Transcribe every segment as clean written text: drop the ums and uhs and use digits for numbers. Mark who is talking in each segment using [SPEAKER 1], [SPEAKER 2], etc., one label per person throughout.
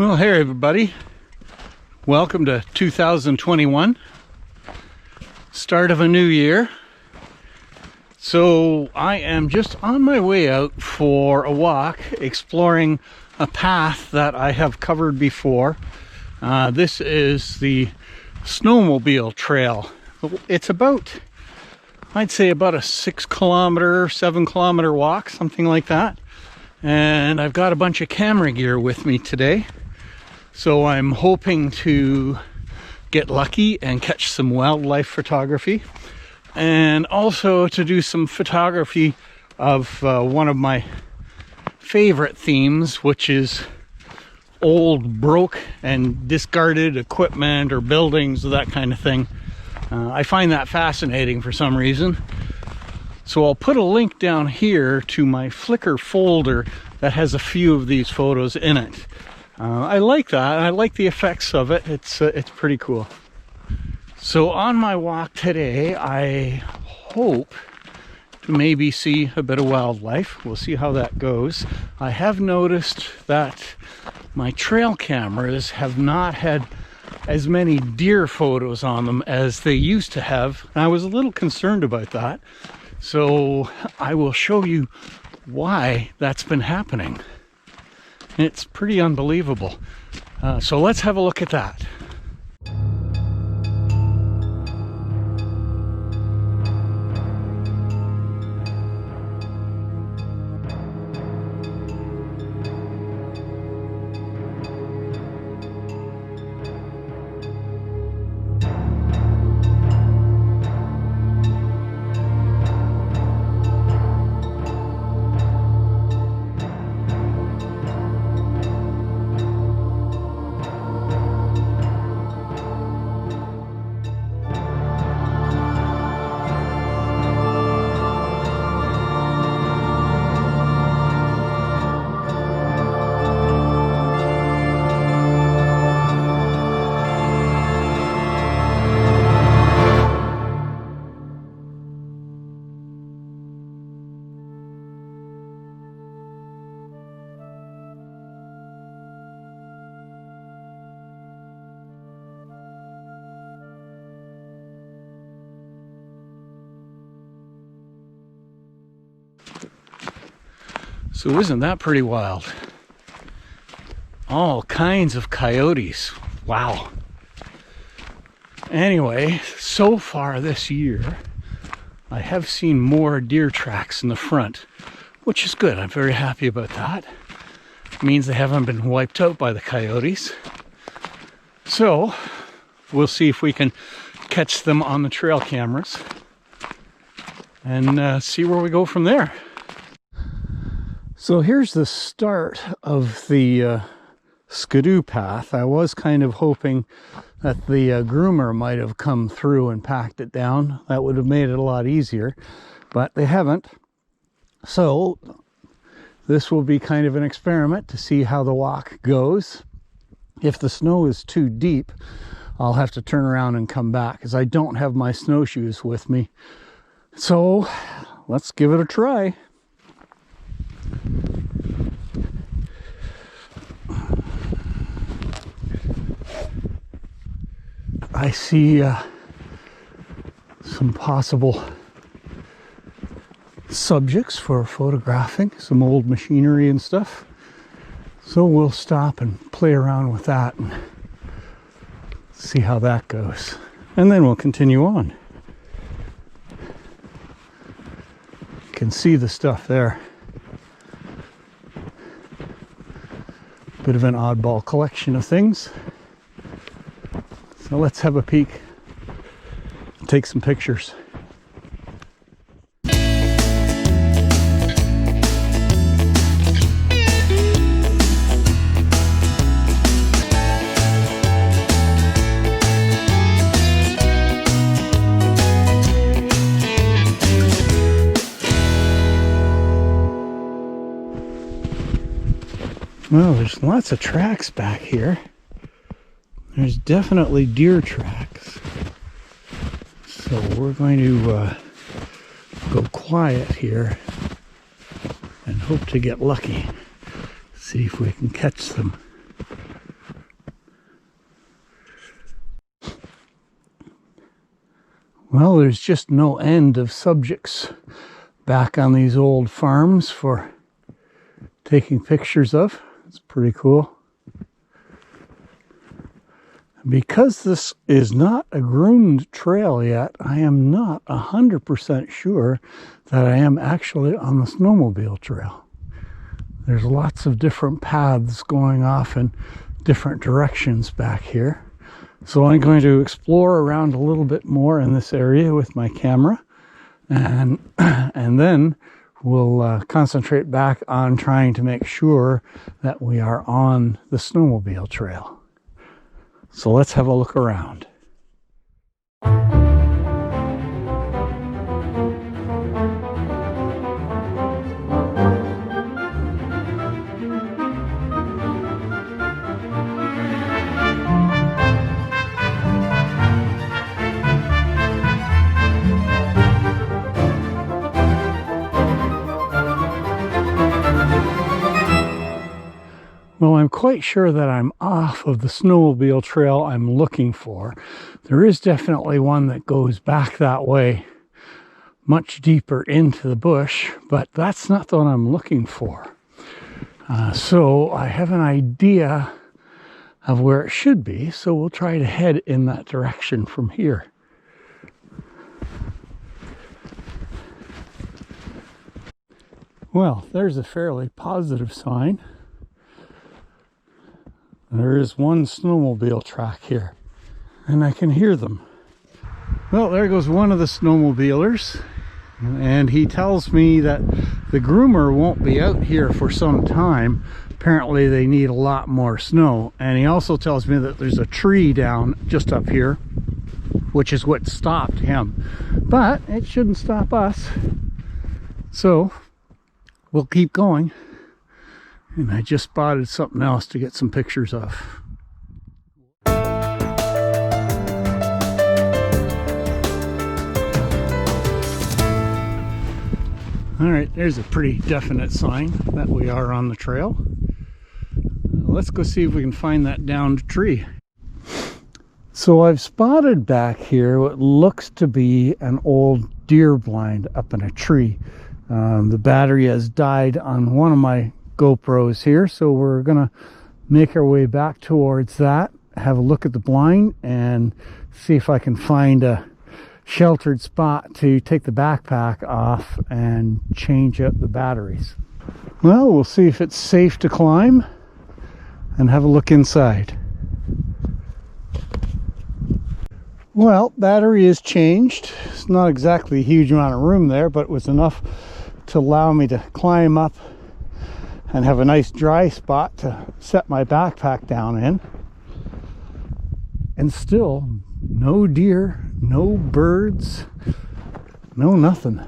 [SPEAKER 1] Well, hey everybody. Welcome to 2021. Start of a new year. So I am just on my way out for a walk, exploring a path that I have covered before. This is the Snowmobile Trail. It's about, I'd say about a 7 kilometer walk, something like that. And I've got a bunch of camera gear with me today. So I'm hoping to get lucky and catch some wildlife photography. And also to do some photography of one of my favorite themes, which is old, broke, and discarded equipment or buildings, that kind of thing. I find that fascinating for some reason. So I'll put a link down here to my Flickr folder that has a few of these photos in it. I like that. I like the effects of it. It's pretty cool. So on my walk today, I hope to maybe see a bit of wildlife. We'll see how that goes. I have noticed that my trail cameras have not had as many deer photos on them as they used to have. And I was a little concerned about that. So I will show you why that's been happening. It's pretty unbelievable. So let's have a look at that. So isn't that pretty wild? All kinds of coyotes. Wow. Anyway, so far this year, I have seen more deer tracks in the front, which is good. I'm very happy about that. It means they haven't been wiped out by the coyotes. So we'll see if we can catch them on the trail cameras and see where we go from there. So here's the start of the Skidoo Path. I was kind of hoping that the groomer might have come through and packed it down. That would have made it a lot easier, but they haven't. So this will be kind of an experiment to see how the walk goes. If the snow is too deep, I'll have to turn around and come back because I don't have my snowshoes with me. So let's give it a try. I see some possible subjects for photographing, some old machinery and stuff. So we'll stop and play around with that and see how that goes. And then we'll continue on. You can see the stuff there. Bit of an oddball collection of things. So let's have a peek and take some pictures. Well, there's lots of tracks back here. There's definitely deer tracks. So we're going to go quiet here and hope to get lucky. See if we can catch them. Well, there's just no end of subjects back on these old farms for taking pictures of. It's pretty cool. Because this is not a groomed trail yet, I am not 100% sure that I am actually on the snowmobile trail. There's lots of different paths going off in different directions back here. So I'm going to explore around a little bit more in this area with my camera, and then we'll concentrate back on trying to make sure that we are on the snowmobile trail. So let's have a look around. Well, I'm quite sure that I'm off of the snowmobile trail I'm looking for. There is definitely one that goes back that way, much deeper into the bush, but that's not the one I'm looking for. So I have an idea of where it should be, so we'll try to head in that direction from here. Well, there's a fairly positive sign. There is one snowmobile track here, and I can hear them. Well, there goes one of the snowmobilers, and he tells me that the groomer won't be out here for some time. Apparently they need a lot more snow, and he also tells me that there's a tree down just up here, which is what stopped him, but it shouldn't stop us. So we'll keep going. And I just spotted something else to get some pictures of. All right, there's a pretty definite sign that we are on the trail. Let's go see if we can find that downed tree. So I've spotted back here what looks to be an old deer blind up in a tree. The battery has died on one of my GoPros here, so we're gonna make our way back towards that, have a look at the blind, and see if I can find a sheltered spot to take the backpack off and change out the batteries. Well, we'll see if it's safe to climb and have a look inside. Well, battery is changed. It's not exactly a huge amount of room there, but it was enough to allow me to climb up and have a nice dry spot to set my backpack down in. And still, no deer, no birds, no nothing.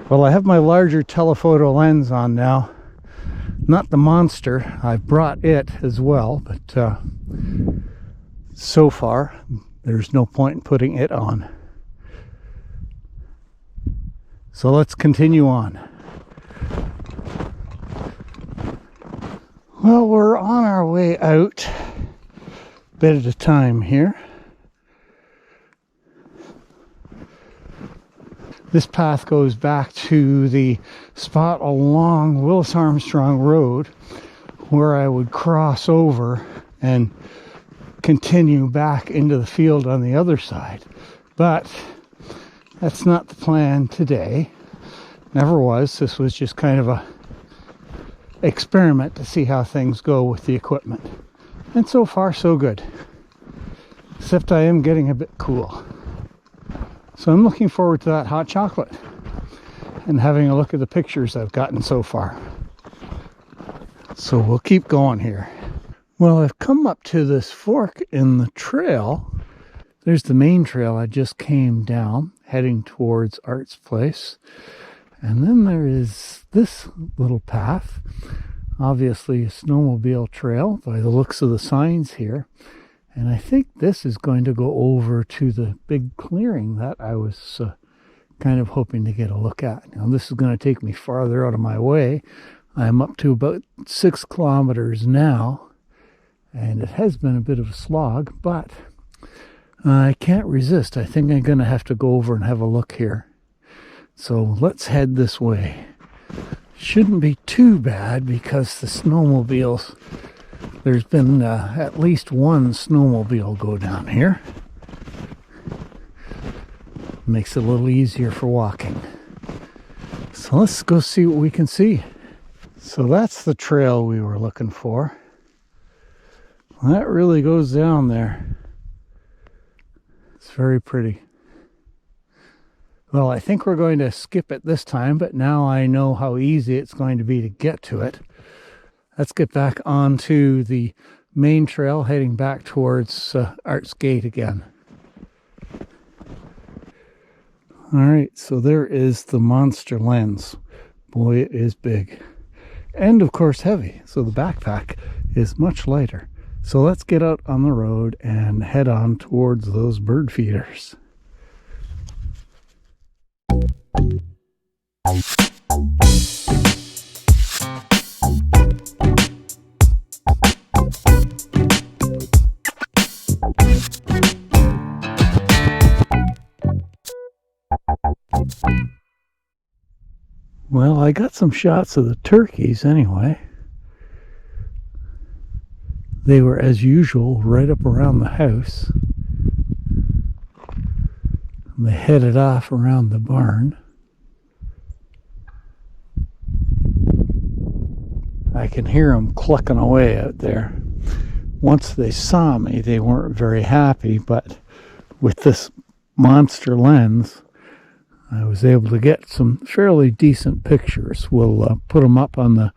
[SPEAKER 1] Well, I have my larger telephoto lens on now. Not the monster, I've brought it as well, but so far there's no point in putting it on. So let's continue on. Well, we're on our way out, a bit at a time here. This path goes back to the spot along Willis Armstrong Road where I would cross over and continue back into the field on the other side. But that's not the plan today. Never was. This was just kind of a experiment to see how things go with the equipment. And so far, so good. Except I am getting a bit cool. So I'm looking forward to that hot chocolate and having a look at the pictures I've gotten so far. So we'll keep going here. Well, I've come up to this fork in the trail. There's the main trail I just came down, heading towards Art's place. And then there is this little path, obviously a snowmobile trail by the looks of the signs here. And I think this is going to go over to the big clearing that I was kind of hoping to get a look at. Now this is going to take me farther out of my way. I'm up to about 6 kilometers now. And it has been a bit of a slog, but I can't resist. I think I'm going to have to go over and have a look here. So let's head this way. Shouldn't be too bad because the snowmobiles, there's been at least one snowmobile go down here. Makes it a little easier for walking. So let's go see what we can see. So that's the trail we were looking for. That really goes down there. It's very pretty. Well, I think we're going to skip it this time, but now I know how easy it's going to be to get to it. Let's get back onto the main trail, heading back towards Arts Gate again. All right, so there is the monster lens. Boy, it is big. And of course heavy, so the backpack is much lighter. So let's get out on the road and head on towards those bird feeders. Well, I got some shots of the turkeys anyway. They were, as usual, right up around the house. And they headed off around the barn. I can hear them clucking away out there. Once they saw me, they weren't very happy, but with this monster lens, I was able to get some fairly decent pictures. We'll put them up on the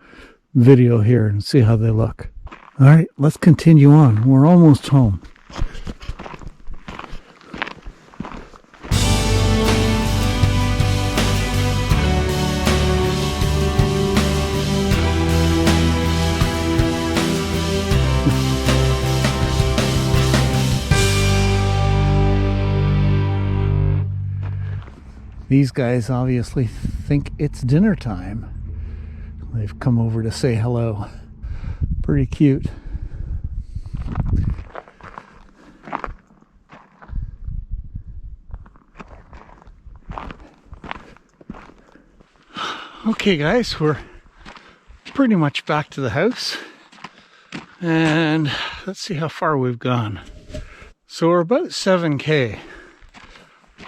[SPEAKER 1] video here and see how they look. All right, let's continue on. We're almost home. These guys obviously think it's dinner time. They've come over to say hello. Pretty cute. Okay guys, we're pretty much back to the house. And let's see how far we've gone. So we're about 7K.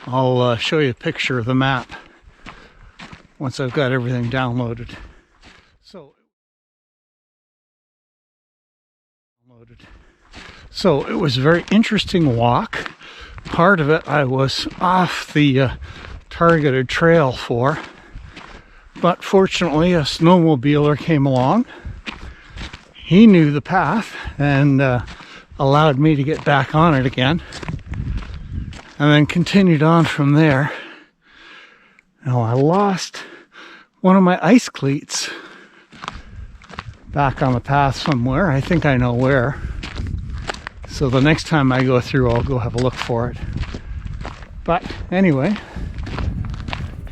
[SPEAKER 1] I'll show you a picture of the map once I've got everything downloaded. So it was a very interesting walk. Part of it I was off the targeted trail for, but fortunately a snowmobiler came along. He knew the path and allowed me to get back on it again, and then continued on from there. Now I lost one of my ice cleats back on the path somewhere. I think I know where. So the next time I go through, I'll go have a look for it. But anyway,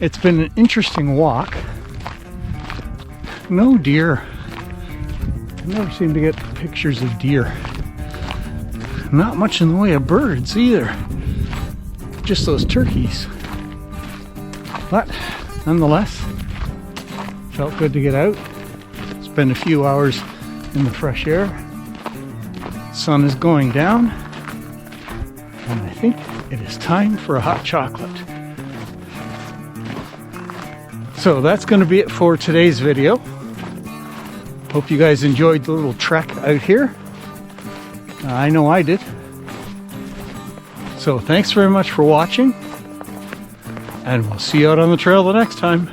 [SPEAKER 1] it's been an interesting walk. No deer. I never seem to get pictures of deer. Not much in the way of birds either. Just those turkeys. But nonetheless, felt good to get out. Spend a few hours in the fresh air. Sun is going down, and I think it is time for a hot chocolate. So that's going to be it for today's video. Hope you guys enjoyed the little trek out here. I know I did. So thanks very much for watching, and we'll see you out on the trail the next time.